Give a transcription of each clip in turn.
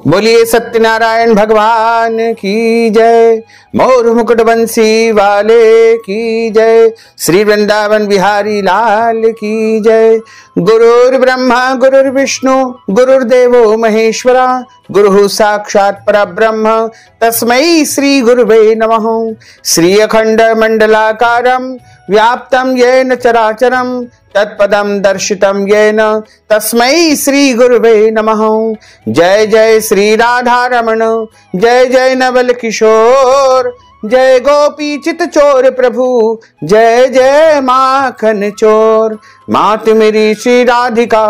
बोलिए सत्यनारायण भगवान की जय। मोर मुकुट बंसी वाले की जय। श्री वृंदावन बिहारी लाल की जय। गुरुर् ब्रह्मा गुरुर्विष्णु गुरुर्देवो महेश्वरा गुरुः साक्षात् परब्रह्म तस्मै श्री गुरुवे नमः। श्री अखंड मंडलाकारं व्याप्तं येन चराचरं तत्पदं दर्शितं येन तस्मै श्री गुरुवे नमः। जय जय श्री राधा रमण जय जय नवल किशोर जय गोपी चित चोर प्रभु जय जय माखन चोर। मात मेरी श्री राधिका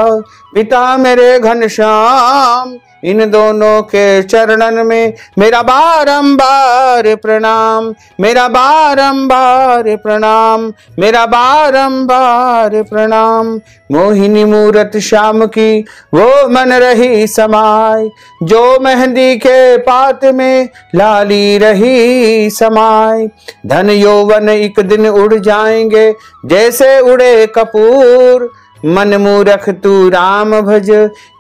पिता मेरे घनश्याम इन दोनों के चरणन में मेरा बारंबार प्रणाम, मेरा बारंबार प्रणाम, मेरा बारंबार प्रणाम। मोहिनी मूरत श्याम की वो मन रही समाय जो मेहंदी के पात में लाली रही समाय। धन यौवन एक दिन उड़ जाएंगे जैसे उड़े कपूर। मन मूरख तू राम भज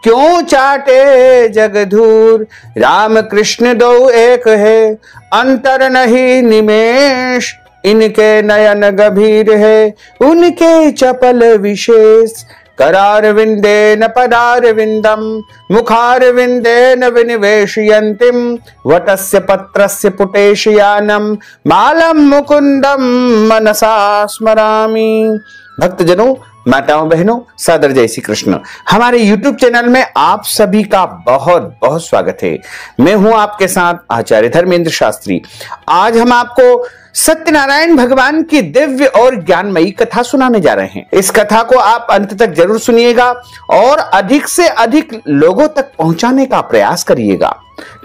क्यों चाटे जगधूर। राम कृष्ण दो एक है अंतर नहीं निमेष। इनके नयन गंभीर है उनके चपल विशेष। करार विंदे न पदार विंदम मुखार विंदे न विनिवेशयन्तिम वटस्य पत्रस्य पुटेशयानम मालम मुकुंदम मनसा स्मरामि। भक्तजनों, माताओं बहनों, सादर जय श्री कृष्ण। हमारे YouTube चैनल में आप सभी का बहुत बहुत स्वागत है। मैं हूं आपके साथ आचार्य धर्मेंद्र शास्त्री। आज हम आपको सत्यनारायण भगवान की दिव्य और ज्ञानमयी कथा सुनाने जा रहे हैं। इस कथा को आप अंत तक जरूर सुनिएगा और अधिक से अधिक लोगों तक पहुंचाने का प्रयास करिएगा।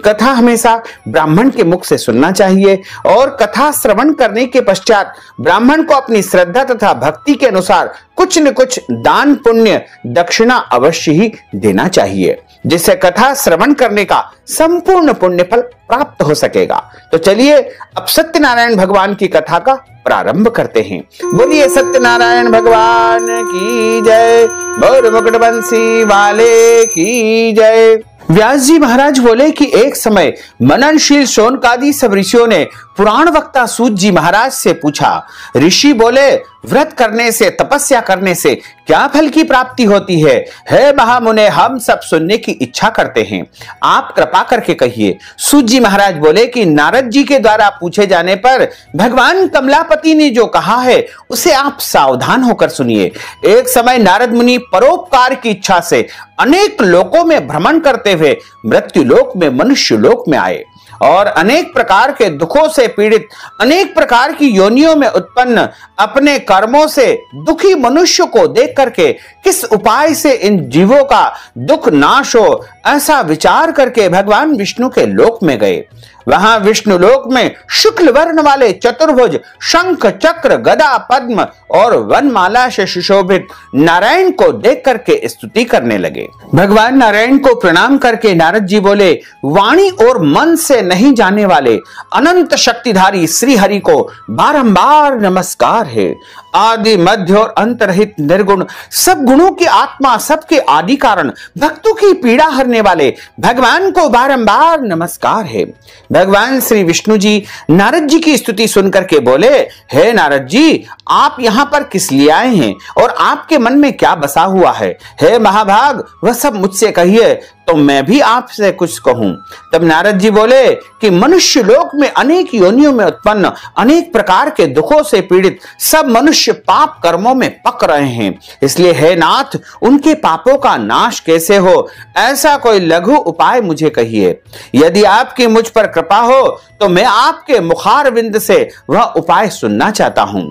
कथा हमेशा ब्राह्मण के मुख से सुनना चाहिए और कथा श्रवण करने के पश्चात ब्राह्मण को अपनी श्रद्धा तथा भक्ति के अनुसार कुछ न कुछ दान पुण्य दक्षिणा अवश्य ही देना चाहिए, जिससे कथा श्रवण करने का संपूर्ण पुण्य फल प्राप्त हो सकेगा। तो चलिए अब सत्यनारायण भगवान की कथा का प्रारंभ करते हैं। बोलिए सत्यनारायण भगवान की जय। मोर मुकुट बंसी वाले की जय। व्यास जी महाराज बोले कि एक समय मननशील शौनकादि सब ऋषियों ने पुराण वक्ता सूत जी महाराज से पूछा। ऋषि बोले, व्रत करने से तपस्या करने से क्या फल की प्राप्ति होती है? हे महामुने, हम सब सुनने की इच्छा करते हैं, आप कृपा करके कहिए। सूत जी महाराज बोले कि नारद जी के द्वारा पूछे जाने पर भगवान कमलापति ने जो कहा है उसे आप सावधान होकर सुनिए। एक समय नारद मुनि परोपकार की इच्छा से अनेक लोकों में भ्रमण करते हुए मृत्यु लोक में मनुष्य लोक में आए और अनेक प्रकार के दुखों से पीड़ित, अनेक प्रकार की योनियों में उत्पन्न अपने कर्मों से दुखी मनुष्य को देख करके किस उपाय से इन जीवों का दुख नाश हो, ऐसा विचार करके भगवान विष्णु के लोक में गए। वहां विष्णु लोक में शुक्ल वर्ण वाले चतुर्भुज शंख चक्र गदा पद्म और वनमाला से सुशोभित नारायण को देख करके स्तुति करने लगे। भगवान नारायण को प्रणाम करके नारद जी बोले, वाणी और मन से नहीं जाने वाले अनंत शक्तिधारी श्री हरि को बारंबार नमस्कार है। आदि मध्य और अंत रहित निर्गुण सब गुणों की आत्मा, सबके आदि कारण, भक्तों की पीड़ा हरने वाले भगवान को बारंबार नमस्कार है। भगवान श्री विष्णु जी नारद जी की स्तुति सुनकर के बोले, हे नारद जी, आप यहाँ पर किस लिए आए हैं और आपके मन में क्या बसा हुआ है? हे महाभाग, वह सब मुझसे कहिए तो मैं भी आपसे कुछ कहूं। तब नारद जी बोले कि मनुष्य लोक में अनेक योनियों में उत्पन्न अनेक प्रकार के दुखों से पीड़ित सब मनुष्य पाप कर्मों में पक रहे हैं। इसलिए हे नाथ, उनके पापों का नाश कैसे हो, ऐसा कोई लघु उपाय मुझे कहिए। यदि आपकी मुझ पर कृपा हो तो मैं आपके मुखार विंद से वह उपाय सुनना चाहता हूं।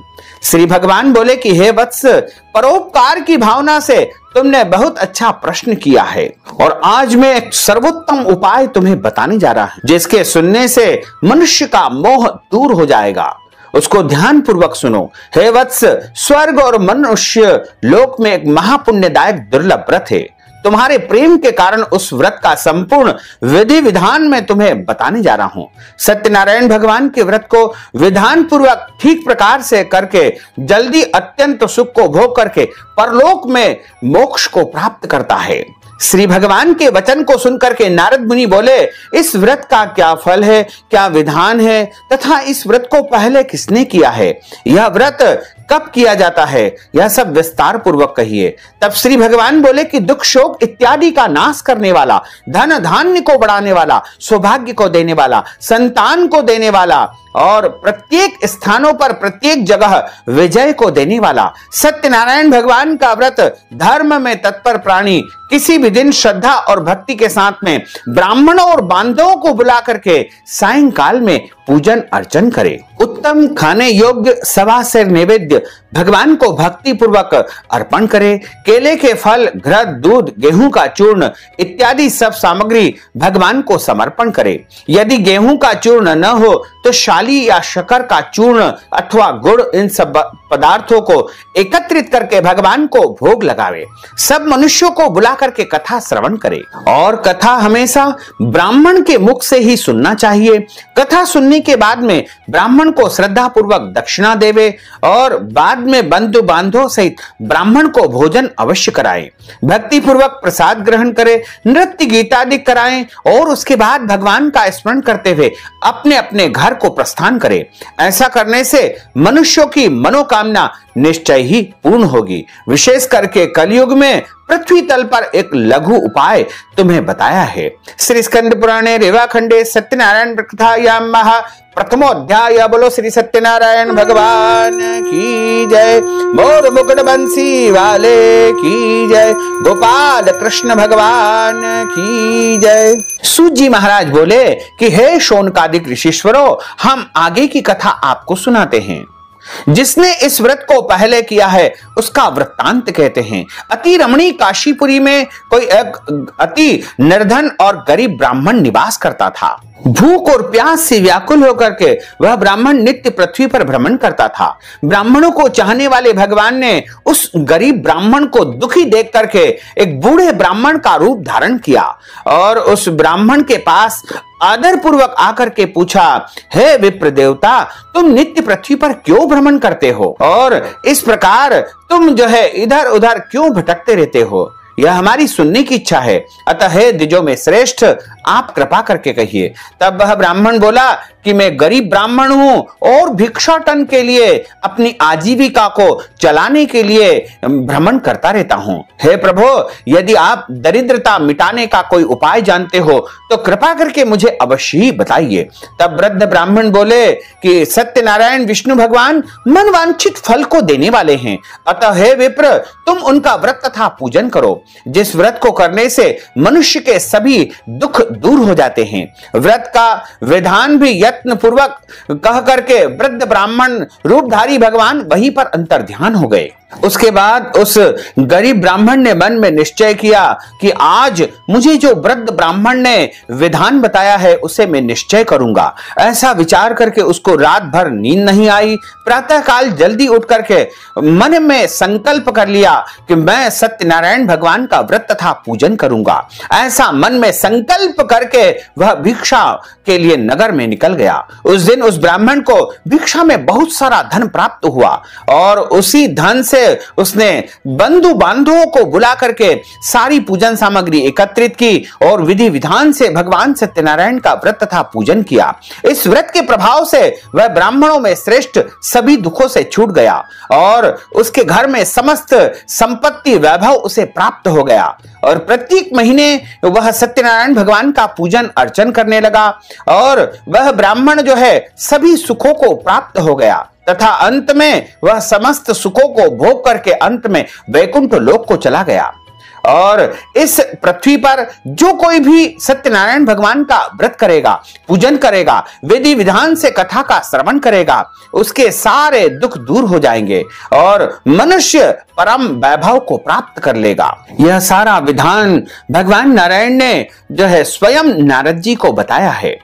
श्री भगवान बोले कि हे वत्स, परोपकार की भावना से तुमने बहुत अच्छा प्रश्न किया है और आज मैं एक सर्वोत्तम उपाय तुम्हें बताने जा रहा हूं, जिसके सुनने से मनुष्य का मोह दूर हो जाएगा। उसको ध्यान पूर्वक सुनो। हे वत्स, स्वर्ग और मनुष्य लोक में एक महापुण्यदायक दुर्लभ व्रत है। तुम्हारे प्रेम के कारण उस व्रत का संपूर्ण विधि विधान में तुम्हें बताने जा रहा हूं। सत्यनारायण भगवान के व्रत को विधान पूर्वक ठीक प्रकार से करके जल्दी अत्यंत सुख को भोग करके परलोक में मोक्ष को प्राप्त करता है। श्री भगवान के वचन को सुनकर के नारद मुनि बोले, इस व्रत का क्या फल है, क्या विधान है तथा इस व्रत को पहले किसने किया है, यह व्रत कब किया जाता है, यह सब विस्तार पूर्वक कहिए। तब श्री भगवान बोले कि दुख शोक इत्यादि का नाश करने वाला, धन धान्य को बढ़ाने वाला, सौभाग्य को देने वाला, संतान को देने वाला और प्रत्येक स्थानों पर प्रत्येक जगह विजय को देने वाला सत्यनारायण भगवान का व्रत धर्म में तत्पर प्राणी किसी भी दिन श्रद्धा और भक्ति के साथ में ब्राह्मणों और बांधवों को बुला करके सायंकाल में पूजन अर्चन करे। उत्तम खाने योग्य सवा सेर नैवेद्य भगवान को भक्ति पूर्वक अर्पण करे। केले के फल, घृत, दूध, गेहूं का चूर्ण इत्यादि सब सामग्री भगवान को समर्पण करे। यदि गेहूं का चूर्ण न हो तो शाली या शक्कर का चूर्ण अथवा गुड़, इन सब पदार्थों को एकत्रित करके भगवान को भोग लगावे। सब मनुष्यों को बुला करके कथा श्रवण करे और कथा हमेशा ब्राह्मण के मुख से ही सुनना चाहिए। कथा सुनने के बाद में ब्राह्मण को श्रद्धा पूर्वक दक्षिणा देवे और बाद में बंधु बांधवों सहित ब्राह्मण को भोजन अवश्य कराएं। भक्ति पूर्वक प्रसाद ग्रहण करे, नृत्य गीतादि कराएं और उसके बाद भगवान का स्मरण करते हुए अपने अपने घर को प्रस्थान करे। ऐसा करने से मनुष्यों की मनोकामना निश्चय ही पूर्ण होगी। विशेष करके कलयुग में पृथ्वी तल पर एक लघु उपाय तुम्हें बताया है। श्री स्कंद पुराणे रेवा खंडे सत्यनारायण कथायाम महा प्रथमोध्याय। बोलो श्री सत्यनारायण भगवान की जय। मोर मुकुट बंसी वाले की जय। गोपाल कृष्ण भगवान की जय। सूत जी महाराज बोले कि हे शौनकादिक ऋषिश्वरों, हम आगे की कथा आपको सुनाते हैं। जिसने इस व्रत को पहले किया है उसका वृत्तांत कहते हैं। अति रमणीय काशीपुरी में कोई एक अति निर्धन और गरीब ब्राह्मण निवास करता था। भूख और प्यास से व्याकुल होकर के वह ब्राह्मण नित्य पृथ्वी पर भ्रमण करता था। ब्राह्मणों को चाहने वाले भगवान ने उस गरीब ब्राह्मण को दुखी देख करके एक बूढ़े ब्राह्मण का रूप धारण किया और उस ब्राह्मण के पास आदर पूर्वक आकर के पूछा, हे विप्र देवता, तुम नित्य पृथ्वी पर क्यों भ्रमण करते हो और इस प्रकार तुम जो है इधर उधर क्यों भटकते रहते हो? यह हमारी सुनने की इच्छा है। अतः हे द्विजों में श्रेष्ठ, आप कृपा करके कहिए। तब वह ब्राह्मण बोला कि मैं गरीब ब्राह्मण हूं और भिक्षाटन के लिए अपनी आजीविका को चलाने के लिए भ्रमण करता रहता हूं। हे प्रभु, यदि आप दरिद्रता मिटाने का कोई उपाय जानते हो तो कृपा करके मुझे अवश्य ही बताइए। तब वृद्ध ब्राह्मण बोले कि सत्यनारायण विष्णु भगवान मनवांछित फल को देने वाले हैं। अतः हे विप्र, तुम उनका व्रत तथा पूजन करो, जिस व्रत को करने से मनुष्य के सभी दुख दूर हो जाते हैं। व्रत का विधान भी यत्न पूर्वक कह करके वृद्ध ब्राह्मण रूपधारी भगवान वहीं पर अंतर्ध्यान हो गए। उसके बाद उस गरीब ब्राह्मण ने मन में निश्चय किया कि आज मुझे जो वृद्ध ब्राह्मण ने विधान बताया है उसे मैं निश्चय करूंगा। ऐसा विचार करके उसको रात भर नींद नहीं आई। प्रातः काल जल्दी उठ करके मन में संकल्प कर लिया कि मैं सत्यनारायण भगवान का व्रत तथा पूजन करूंगा। ऐसा मन में संकल्प करके वह भिक्षा के लिए नगर में निकल गया। उस दिन उस ब्राह्मण को भिक्षा में बहुत सारा धन प्राप्त हुआ और उसी धन से उसने बंधु बांधवों को बुला करके सारी पूजन सामग्री एकत्रित की और विधि विधान से भगवान सत्यनारायण का व्रत तथा पूजन किया। इस व्रत के प्रभाव से वह ब्राह्मणों में श्रेष्ठ सभी दुखों से छूट गया और उसके घर में समस्त संपत्ति वैभव उसे प्राप्त हो गया और प्रत्येक महीने वह सत्यनारायण भगवान का पूजन अर्चन करने लगा और वह ब्राह्मण जो है सभी सुखों को प्राप्त हो गया तथा अंत में वह समस्त सुखों को भोग करके अंत में वैकुंठ लोक को चला गया। और इस पृथ्वी पर जो कोई भी सत्यनारायण भगवान का व्रत करेगा, पूजन करेगा, विधि विधान से कथा का श्रवण करेगा, उसके सारे दुख दूर हो जाएंगे और मनुष्य परम वैभव को प्राप्त कर लेगा। यह सारा विधान भगवान नारायण ने जो है स्वयं नारद जी को बताया है।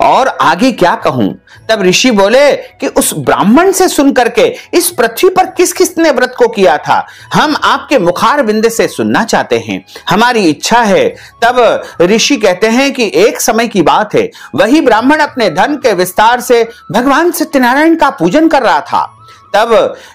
और आगे क्या कहूं, तब ऋषि बोले कि उस ब्राह्मण से सुन करके इस पृथ्वी पर किस किसने व्रत को किया था, हम आपके मुखार बिंद से सुनना चाहते हैं, हमारी इच्छा है। तब ऋषि कहते हैं कि एक समय की बात है, वही ब्राह्मण अपने धन के विस्तार से भगवान सत्यनारायण का पूजन कर रहा था। तब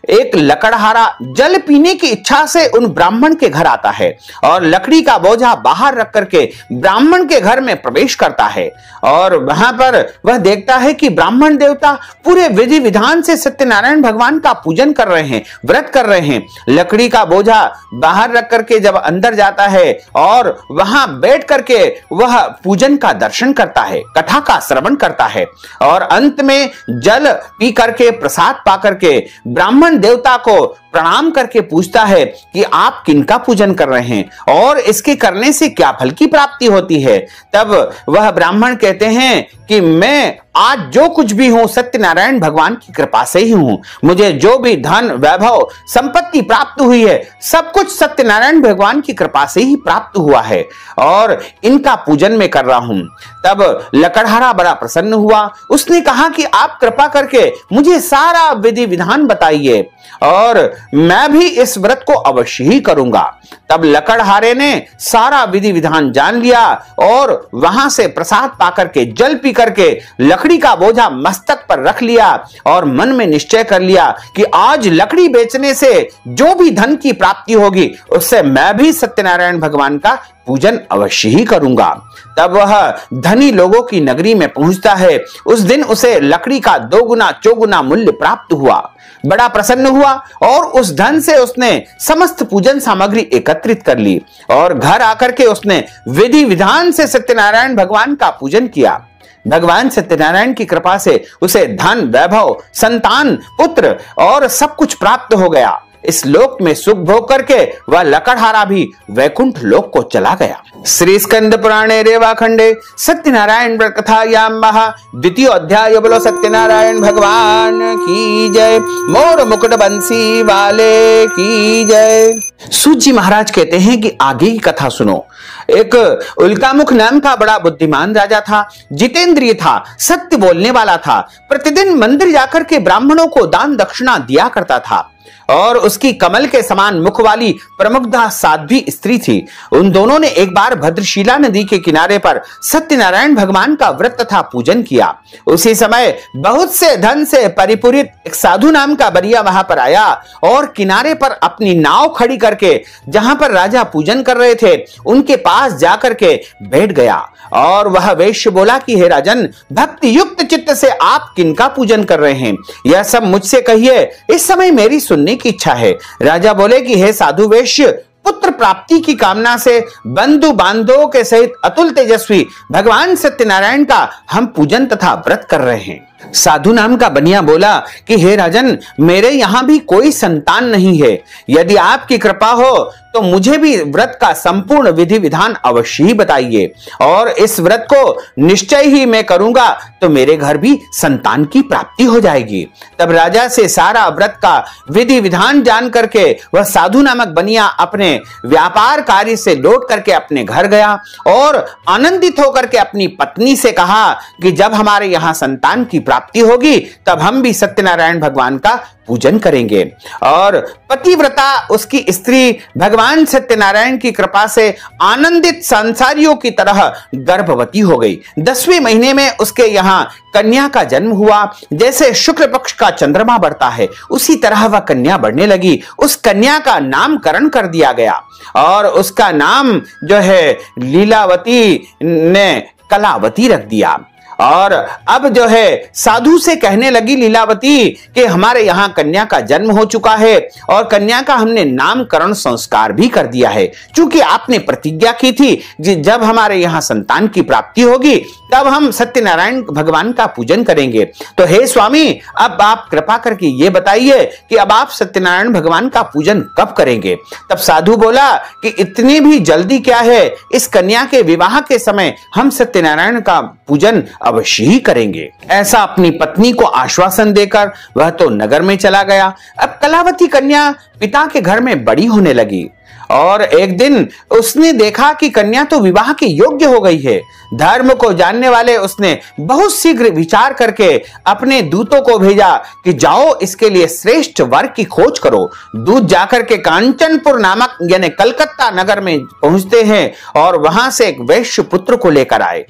एक लकड़हारा जल पीने की इच्छा से उन ब्राह्मण के घर आता है और लकड़ी का बोझा बाहर रख करके ब्राह्मण के घर में प्रवेश करता है और वहां पर वह देखता है कि ब्राह्मण देवता पूरे विधि विधान से सत्यनारायण भगवान का पूजन कर रहे हैं, व्रत कर रहे हैं। लकड़ी का बोझा बाहर रख करके जब अंदर जाता है और वहां बैठ करके वह पूजन का दर्शन करता है, कथा का श्रवण करता है और अंत में जल पी करके प्रसाद पा करके ब्राह्मण देवता को प्रणाम करके पूछता है कि आप किनका पूजन कर रहे हैं और इसके करने से क्या फल की प्राप्ति होती है। तब वह ब्राह्मण कहते हैं कि मैं आज जो कुछ भी हूं सत्यनारायण भगवान की कृपा से ही हूं, मुझे जो भी धन वैभव संपत्ति प्राप्त हुई है सब कुछ सत्यनारायण भगवान की कृपा से ही प्राप्त हुआ है और इनका पूजन मैं कर रहा हूं। तब लकड़हारा बड़ा प्रसन्न हुआ, उसने कहा कि आप कृपा करके मुझे सारा विधि विधान बताइए और मैं भी इस व्रत को अवश्य ही करूंगा। तब लकड़हारे ने सारा विधि विधान जान लिया और वहां से प्रसाद पाकर के जल पी करके लकड़ी का बोझा मस्तक पर रख लिया और मन में निश्चय कर लिया कि आज लकड़ी बेचने से जो भी धन की प्राप्ति होगी उससे मैं भी सत्यनारायण भगवान का पूजन अवश्य ही करूंगा। तब वह धनी लोगों की नगरी में पहुंचता है। उस दिन उसे लकड़ी का 2 गुना 4 गुना मूल्य प्राप्त हुआ, बड़ा प्रसन्न हुआ और उस धन से उसने समस्त पूजन सामग्री एकत्रित कर ली और घर आकर के उसने विधि विधान से सत्यनारायण भगवान का पूजन किया। भगवान सत्यनारायण की कृपा से उसे धन वैभव संतान पुत्र और सब कुछ प्राप्त हो गया। इस लोक में सुख भोग करके वह लकड़हारा भी वैकुंठ लोक को चला गया। श्री स्कंद पुराणे रेवाखंडे सत्यनारायण व्रत कथायाम द्वितीय अध्याय। बोलो सत्यनारायण भगवान की जय, मोर मुकुट बंसी वाले की जय। सूत जी महाराज कहते हैं कि आगे की कथा सुनो। एक उल्कामुख नाम का बड़ा बुद्धिमान राजा था, जितेंद्रिय था, सत्य बोलने वाला था, प्रतिदिन मंदिर जाकर के ब्राह्मणों को दान दक्षिणा दिया करता था और उसकी कमल के समान मुख वाली प्रमुग्धा साध्वी स्त्री थी। उन दोनों ने एक बार भद्रशिला नदी के किनारे पर सत्यनारायण भगवान का व्रत तथा पूजन किया। उसी समय बहुत से धन से परिपूरित एक साधु नाम का बनिया वहां पर आया और किनारे पर अपनी नाव खड़ी करके जहां पर राजा पूजन कर रहे थे उनके पास जाकर के बैठ गया और वह वैश्य बोला कि हे राजन, भक्ति युक्त चित्त से आप किनका पूजन कर रहे हैं, यह सब मुझसे कहिए, इस समय मेरी सुनने की इच्छा है। राजा बोले कि हे साधु वैश्य, पुत्र प्राप्ति की कामना से बंधु बांधवों के सहित अतुल तेजस्वी भगवान सत्यनारायण का हम पूजन तथा व्रत कर रहे हैं। साधु नाम का बनिया बोला कि हे राजन, मेरे यहां भी कोई संतान नहीं है, यदि आपकी कृपा हो तो मुझे भी व्रत का संपूर्ण विधि विधान अवश्य ही बताइए और इस व्रत को निश्चय ही मैं करूंगा तो मेरे घर भी संतान की प्राप्ति हो जाएगी। तब राजा से सारा व्रत का विधि विधान जान करके वह साधु नामक बनिया अपने व्यापार कार्य से लौट करके अपने घर गया और आनंदित होकर के अपनी पत्नी से कहा कि जब हमारे यहाँ संतान की प्राप्ति होगी तब हम भी सत्यनारायण भगवान का पूजन करेंगे। और पतिव्रता उसकी स्त्री भगवान सत्यनारायण की कृपा से आनंदित संसारियों की तरह गर्भवती हो गई। 10वें महीने में उसके यहाँ कन्या का जन्म हुआ। जैसे शुक्ल पक्ष का चंद्रमा बढ़ता है उसी तरह वह कन्या बढ़ने लगी। उस कन्या का नामकरण कर दिया गया और उसका नाम जो है लीलावती ने कलावती रख दिया। और अब जो है साधु से कहने लगी लीलावती कि हमारे यहाँ कन्या का जन्म हो चुका है और कन्या का हमने नामकरण संस्कार भी कर दिया है, क्योंकि आपने प्रतिज्ञा की थी कि जब हमारे यहाँ संतान की प्राप्ति होगी तब हम सत्यनारायण भगवान का पूजन करेंगे। तो हे स्वामी, अब आप कृपा करके ये बताइए कि अब आप सत्यनारायण भगवान का पूजन कब करेंगे। तब साधु बोला कि इतनी भी जल्दी क्या है, इस कन्या के विवाह के समय हम सत्यनारायण का पूजन अवश्य ही करेंगे। ऐसा अपनी पत्नी को आश्वासन देकर वह तो नगर में चला गया। अब कलावती कन्या पिता के घर में बड़ी होने लगी और एक दिन उसने देखा कि कन्या तो विवाह के योग्य हो गई है। धर्म को जानने वाले उसने बहुत शीघ्र विचार करके अपने दूतों को भेजा कि जाओ इसके लिए श्रेष्ठ वर की खोज करो। दूत जाकर के कांचनपुर नामक यानी कलकत्ता नगर में पहुंचते हैं और वहां से एक वैश्य पुत्र को लेकर आए।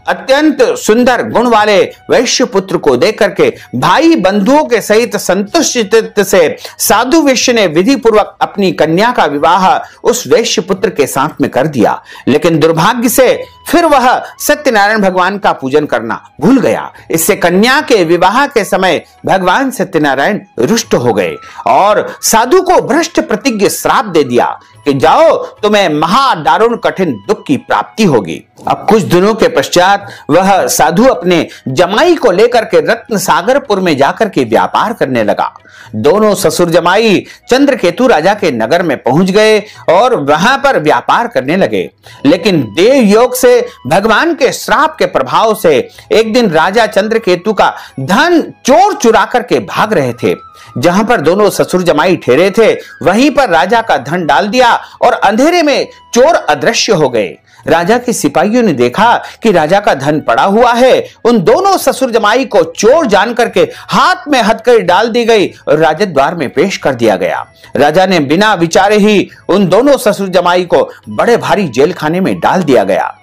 अत्यंत सुंदर गुण वाले वैश्य पुत्र को देख करके भाई बंधुओं के सहित संतुष्ट चित्त से साधु वैश्य ने विधि पूर्वक अपनी कन्या का विवाह उस वैश्य पुत्र के साथ में कर दिया। लेकिन दुर्भाग्य से फिर वह सत्यनारायण भगवान का पूजन करना भूल गया। इससे कन्या के विवाह के समय भगवान सत्यनारायण रुष्ट हो गए और साधु को भ्रष्ट प्रतिज्ञ श्राप दे दिया कि जाओ तुम्हें महादारुण कठिन दुख की प्राप्ति होगी। अब कुछ दिनों के पश्चात वह साधु अपने जमाई को लेकर के रत्न सागरपुर में जाकर के व्यापार करने लगा। दोनों ससुर जमाई चंद्रकेतु राजा के नगर में पहुंच गए और वहां पर व्यापार करने लगे। लेकिन देव योग से भगवान के श्राप के प्रभाव से एक दिन राजा चंद्रकेतु का धन चोर चुरा करके भाग रहे थे। जहां पर दोनों ससुर जमाई ठहरे थे वहीं पर राजा का धन डाल दिया और अंधेरे में चोर अदृश्य हो गए। राजा के सिपाहियों ने देखा कि राजा का धन पड़ा हुआ है। उन दोनों ससुर जमाई को चोर जान करके हाथ में हथकड़ी डाल दी गई और राजद्वार में पेश कर दिया गया। राजा ने बिना विचारे ही उन दोनों ससुर जमाई को बड़े भारी जेल खाने में डाल दिया गया।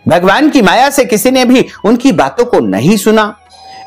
भगवान की माया से किसी ने भी उनकी बातों को नहीं सुना।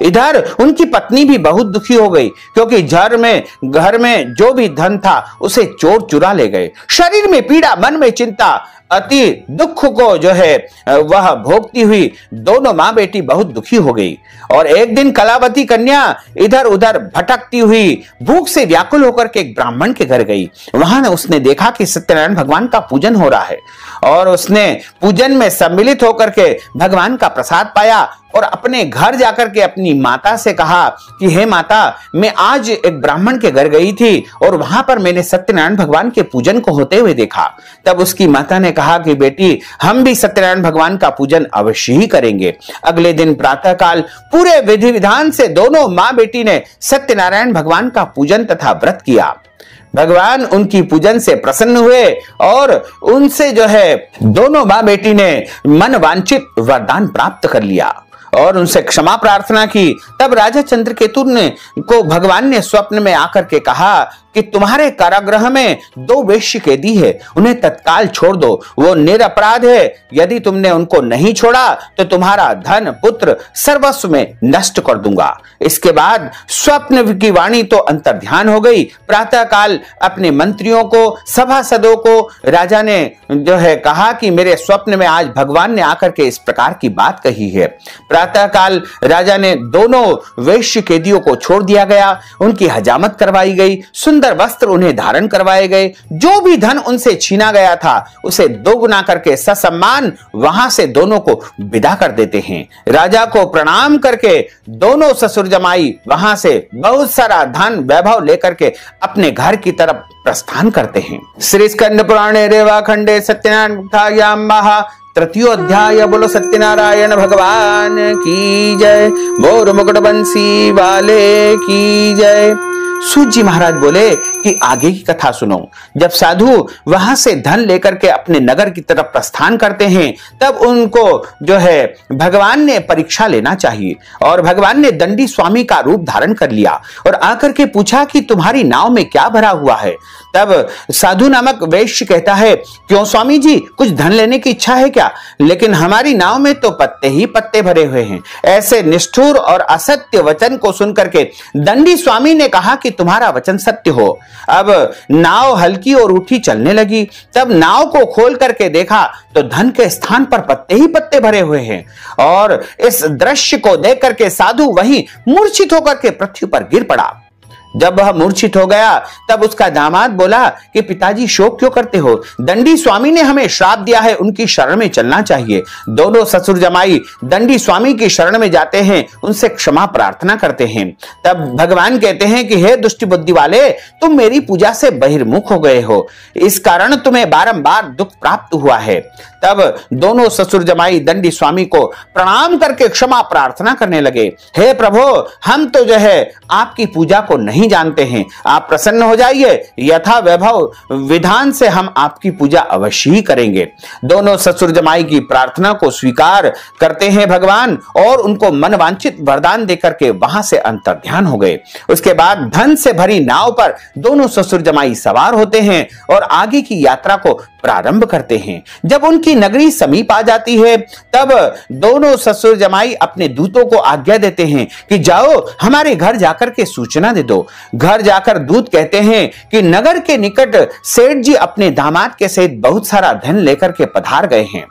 इधर उनकी पत्नी भी बहुत दुखी हो गई क्योंकि घर में जो भी धन था उसे चोर चुरा ले गए। शरीर में पीड़ा, मन में चिंता, अति दुख को जो है वह भोगती हुई दोनों मां बेटी बहुत दुखी हो गई। और एक दिन कलावती कन्या इधर उधर भटकती हुई भूख से व्याकुल होकर के एक ब्राह्मण के घर गई। वहां उसने देखा कि सत्यनारायण भगवान का पूजन हो रहा है और उसने पूजन में सम्मिलित होकर के भगवान का प्रसाद पाया और अपने घर जाकर के अपनी माता से कहा कि हे माता, मैं आज एक ब्राह्मण के घर गई थी और वहां पर मैंने सत्यनारायण भगवान के पूजन को होते हुए देखा। तब उसकी माता ने कहा कि बेटी, हम भी सत्यनारायण भगवान का पूजन अवश्य ही करेंगे। अगले दिन प्रातःकाल पूरे विधि विधान से दोनों मां बेटी ने सत्यनारायण भगवान का पूजन तथा व्रत किया। भगवान उनकी पूजन से प्रसन्न हुए और उनसे जो है दोनों मां बेटी ने मन वांछित वरदान प्राप्त कर लिया और उनसे क्षमा प्रार्थना की। तब राजा चंद्रकेतु को भगवान ने स्वप्न में आकर के कहा कि तुम्हारे कारागृह में 2 वेश्य कैदी है, उन्हें तत्काल छोड़ दो, वो निरपराध है। यदि तुमने उनको नहीं छोड़ा तो तुम्हारा धन पुत्र सर्वस्व में नष्ट कर दूंगा। इसके बाद स्वप्न की वाणी तो अंतर्ध्यान हो गई। प्रातःकाल अपने मंत्रियों को, सभासदों को राजा ने जो है कहा कि मेरे स्वप्न में आज भगवान ने आकर के इस प्रकार की बात कही है। प्रातःकाल राजा ने दोनों वेश्य कैदियों को छोड़ दिया गया, उनकी हजामत करवाई गई, सुंदर वस्त्र उन्हें धारण करवाए गए। जो भी धन उनसे छीना गया था उसे दोगुना करके ससम्मान वहां से दोनों को विदा कर देते हैं। राजा को प्रणाम करके दोनों ससुर जमाई वहां से बहुत सारा धन वैभव लेकर के अपने घर की तरफ प्रस्थान करते हैं। श्री स्कंद पुराणे रेवा खंडे सत्यनारायण तृतीय अध्याय। बोलो सत्यनारायण भगवान की जय। मोर मुकुट बंसी वाले की जय। सूत जी महाराज बोले कि आगे की कथा सुनो। जब साधु वहां से धन लेकर के अपने नगर की तरफ प्रस्थान करते हैं तब उनको जो है भगवान ने परीक्षा लेना चाहिए और भगवान ने दंडी स्वामी का रूप धारण कर लिया और आकर के पूछा कि तुम्हारी नाव में क्या भरा हुआ है। तब साधु नामक वैश्य कहता है, क्यों स्वामी जी, कुछ धन लेने की इच्छा है क्या? लेकिन हमारी नाव में तो पत्ते ही पत्ते भरे हुए हैं। ऐसे निष्ठुर और असत्य वचन को सुनकर के दंडी स्वामी ने कहा कि तुम्हारा वचन सत्य हो। अब नाव हल्की और उठी चलने लगी। तब नाव को खोल करके देखा तो धन के स्थान पर पत्ते ही पत्ते भरे हुए हैं और इस दृश्य को देख करके साधु वहीं मूर्छित होकर के पृथ्वी पर गिर पड़ा। जब वह मूर्छित हो गया तब उसका दामाद बोला कि पिताजी शोक क्यों करते हो? दंडी स्वामी ने हमें श्राप दिया है, उनकी शरण में चलना चाहिए। दोनों ससुर जमाई दंडी स्वामी की शरण में जाते हैं, उनसे क्षमा प्रार्थना करते हैं। तब भगवान कहते हैं कि हे दुष्ट बुद्धि वाले, तुम मेरी पूजा से बहिर्मुख हो गए हो, इस कारण तुम्हें बारंबार दुख प्राप्त हुआ है। तब दोनों ससुर जमाई दंडी स्वामी को प्रणाम करके क्षमा प्रार्थना करने लगे। हे प्रभु, हम तो जो है आपकी पूजा को नहीं जानते हैं। आप प्रसन्न हो जाइए, यथा वैभव विधान से हम आपकी पूजा अवश्य ही करेंगे। दोनों ससुर जमाई की प्रार्थना को स्वीकार करते हैं भगवान और उनको मनवांछित वरदान देकर के वहां से अंतर्ध्यान हो गए। उसके बाद धन से भरी नाव पर दोनों ससुर जमाई सवार होते हैं और आगे की यात्रा को प्रारंभ करते हैं। जब उनकी नगरी समीप आ जाती है तब दोनों ससुर जमाई अपने दूतों को आज्ञा देते हैं कि जाओ हमारे घर जाकर के सूचना दे दो। घर जाकर दूत कहते हैं कि नगर के निकट सेठ जी अपने दामाद के सहित बहुत सारा धन लेकर के पधार गए हैं।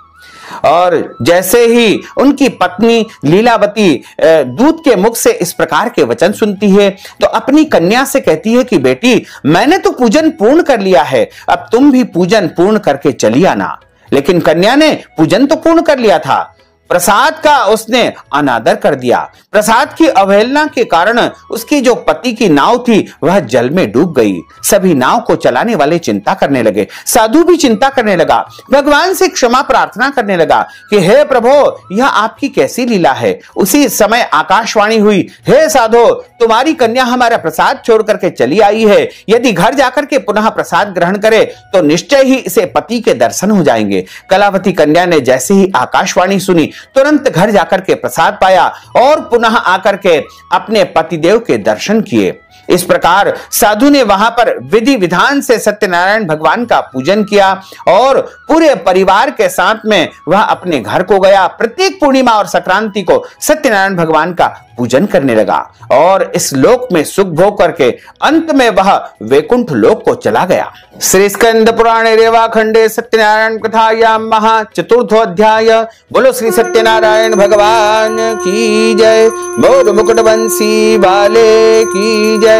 और जैसे ही उनकी पत्नी लीलावती दूत के मुख से इस प्रकार के वचन सुनती है तो अपनी कन्या से कहती है कि बेटी, मैंने तो पूजन पूर्ण कर लिया है, अब तुम भी पूजन पूर्ण करके चली आना। लेकिन कन्या ने पूजन तो पूर्ण कर लिया था, प्रसाद का उसने अनादर कर दिया। प्रसाद की अवहेलना के कारण उसकी जो पति की नाव थी वह जल में डूब गई। सभी नाव को चलाने वाले चिंता करने लगे, साधु भी चिंता करने लगा, भगवान से क्षमा प्रार्थना करने लगा कि हे प्रभु, यह आपकी कैसी लीला है। उसी समय आकाशवाणी हुई, हे साधो, तुम्हारी कन्या हमारा प्रसाद छोड़ करके चली आई है। यदि घर जाकर के पुनः प्रसाद ग्रहण करे तो निश्चय ही इसे पति के दर्शन हो जाएंगे। कलावती कन्या ने जैसे ही आकाशवाणी सुनी तुरंत घर जाकर के प्रसाद पाया और पुनः आकर के अपने पतिदेव के दर्शन किए। इस प्रकार साधु ने वहां पर विधि विधान से सत्यनारायण भगवान का पूजन किया और पूरे परिवार के साथ में वह अपने घर को गया। प्रत्येक पूर्णिमा और संक्रांति को सत्यनारायण भगवान का पूजन करने लगा और इस लोक में सुख भोग करके अंत में वह वैकुंठ लोक को चला गया। श्री स्कंद पुराणे रेवा खंडे सत्यनारायण कथायाम महा चतुर्थो अध्याय। बोलो श्री सत्यनारायण भगवान की जय। मोर मुकुट बंसी वाले की जय।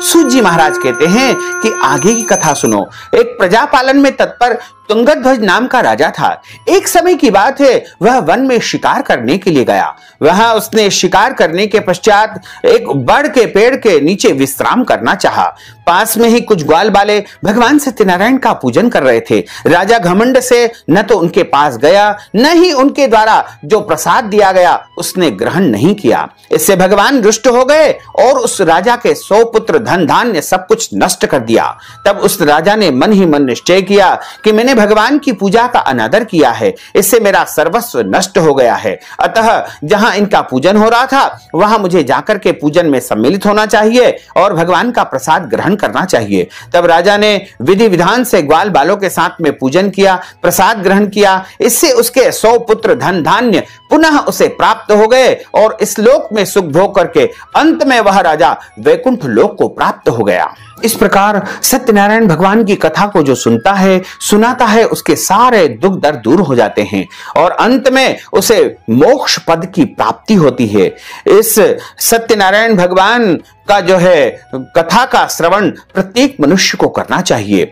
सूत जी महाराज कहते हैं कि आगे की कथा सुनो। एक प्रजा पालन में तत्पर तुंगध्वज नाम का राजा था। एक समय की बात है, वह वन में शिकार करने के लिए गया। वहां उसने शिकार करने के पश्चात एक बड़ के पेड़ के नीचे विश्राम करना चाहा। पास में ही कुछ ग्वाल बाले भगवान सत्यनारायण का पूजन कर रहे थे। राजा घमंड से न तो उनके पास गया, न ही उनके द्वारा जो प्रसाद दिया गया उसने ग्रहण नहीं किया। इससे भगवान रुष्ट हो गए और उस राजा के 100 पुत्र, धन धान्य सब कुछ नष्ट कर दिया। तब उस राजा ने मन ही मन निश्चय किया कि मैंने भगवान की पूजा का अनादर किया है, इससे मेरा सर्वस्व नष्ट हो गया है। अतः जहां इनका पूजन हो रहा था वहां मुझे जाकर के पूजन में सम्मिलित होना चाहिए और भगवान का प्रसाद ग्रहण करना चाहिए। तब राजा ने विधि विधान से ग्वाल बालों के साथ में पूजन किया, प्रसाद ग्रहण किया। इससे उसके 100 पुत्र, धन धान्य पुनः उसे प्राप्त हो गए और इस लोक में सुख भोग करके अंत में वह राजा वैकुंठ लोक को प्राप्त हो गया। इस प्रकार सत्यनारायण भगवान की कथा को जो सुनता है, सुनाता है, उसके सारे दुख दर्द दूर हो जाते हैं और अंत में उसे मोक्ष पद की प्राप्ति होती है। इस सत्यनारायण भगवान का जो है कथा का श्रवण प्रत्येक मनुष्य को करना चाहिए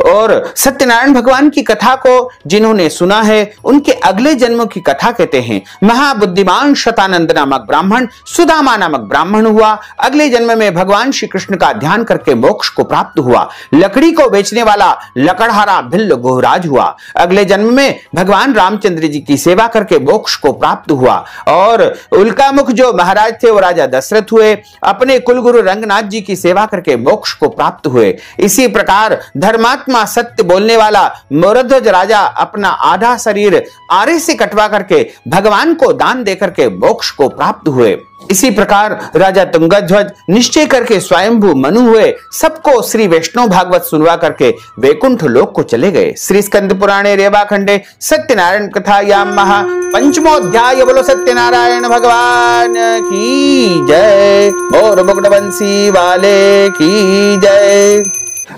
और सत्यनारायण भगवान की कथा को जिन्होंने सुना है उनके अगले जन्मों की कथा कहते हैं। महाबुद्धिमान शतानंद नामक ब्राह्मण सुदामा नामक ब्राह्मण हुआ। अगले जन्म में भगवान श्री कृष्ण का ध्यान करके मोक्ष को प्राप्त हुआ। लकड़ी को बेचने वाला लकड़हारा भिल्ल गोहराज हुआ। अगले जन्म में भगवान रामचंद्र जी की सेवा करके मोक्ष को प्राप्त हुआ और उल्कामुख जो महाराज थे वो राजा दशरथ हुए। अपने गुरु रंगनाथ जी की सेवा करके मोक्ष को प्राप्त हुए। इसी प्रकार धर्मात्मा सत्य बोलने वाला मोरध्वज राजा अपना आधा शरीर आरे से कटवा करके भगवान को दान देकर के मोक्ष को प्राप्त हुए। इसी प्रकार राजा तुंगध्वज निश्चय करके स्वयंभू मनु हुए। सबको श्री वैष्णव भागवत सुनवा करके वैकुंठ लोक को चले गए। श्री स्कंद पुराणे रेवा खंडे सत्यनारायण कथायाम महा पंचमो अध्याय। बोलो सत्यनारायण भगवान की जय। मोर मुकुट बंसी वाले की जय।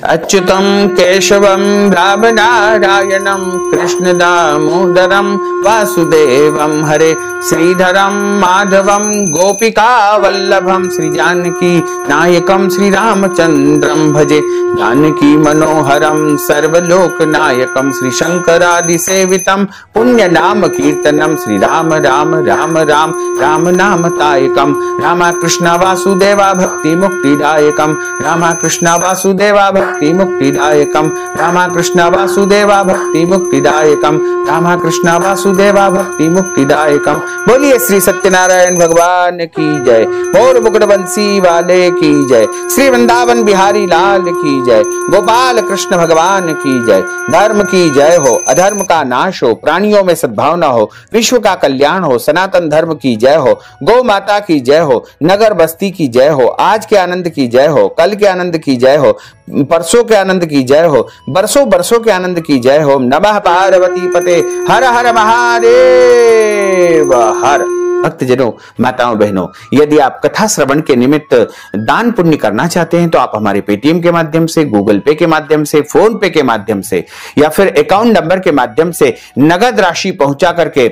अच्युतं केशवं रामनारायणं कृष्ण दामोदरं वासुदेवं हरे श्रीधरं माधवं गोपिका वल्लभं श्री जानकी नायकं श्री रामचंद्रं भजे। जानकी मनोहरं सर्वलोकनायकं श्री शंकरादि सेवितं पुण्य नाम कीर्तनं श्री राम राम राम राम राम नाम तायकं। रामा कृष्ण वासुदेवा भक्ति मुक्तिदायकं। रामा कृष्ण वासुदेवा भक्ति मुक्तिदायकम, रामकृष्ण वासुदेवा भक्ति मुक्तिदायकम, रामकृष्ण वासुदेवा भक्ति मुक्तिदायकम। बोलिए श्री सत्यनारायण भगवान की जय, मोर मुकुट बंसी वाले की जय, श्री वृंदावन बिहारी लाल की जय, गोपाल कृष्ण भगवान की जय। धर्म की जय हो, अधर्म का नाश हो, प्राणियों में सद्भावना हो, विश्व का कल्याण हो, सनातन धर्म की जय हो, गौ माता की जय हो, नगर बस्ती की जय हो, आज के आनंद की जय हो, कल के आनंद की जय हो, परसों के आनंद की जय हो, बरसों बरसों के आनंद की जय हो। नमः पार्वती पते, हर हर महादेव हर। भक्तजनों, माताओं बहनों, यदि आप कथा श्रवण के निमित्त दान पुण्य करना चाहते हैं तो आप हमारे पेटीएम के माध्यम से, गूगल पे के माध्यम से, फोन पे के माध्यम से या फिर अकाउंट नंबर के माध्यम से नगद राशि पहुंचा करके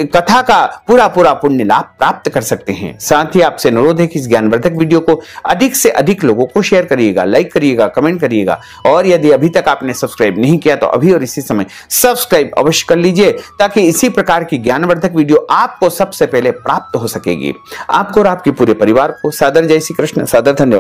कथा का पूरा पूरा पुण्य लाभ प्राप्त कर सकते हैं। साथ ही आपसे अनुरोध है कि इस ज्ञानवर्धक वीडियो को अधिक से अधिक लोगों को शेयर करिएगा, लाइक करिएगा, कमेंट करिएगा, और यदि अभी तक आपने सब्सक्राइब नहीं किया तो अभी और इसी समय सब्सक्राइब अवश्य कर लीजिए, ताकि इसी प्रकार की ज्ञानवर्धक वीडियो आपको सबसे पहले प्राप्त हो सकेगी। आपको और आपके पूरे परिवार को सादर जय श्री कृष्ण, सादर धन्यवाद।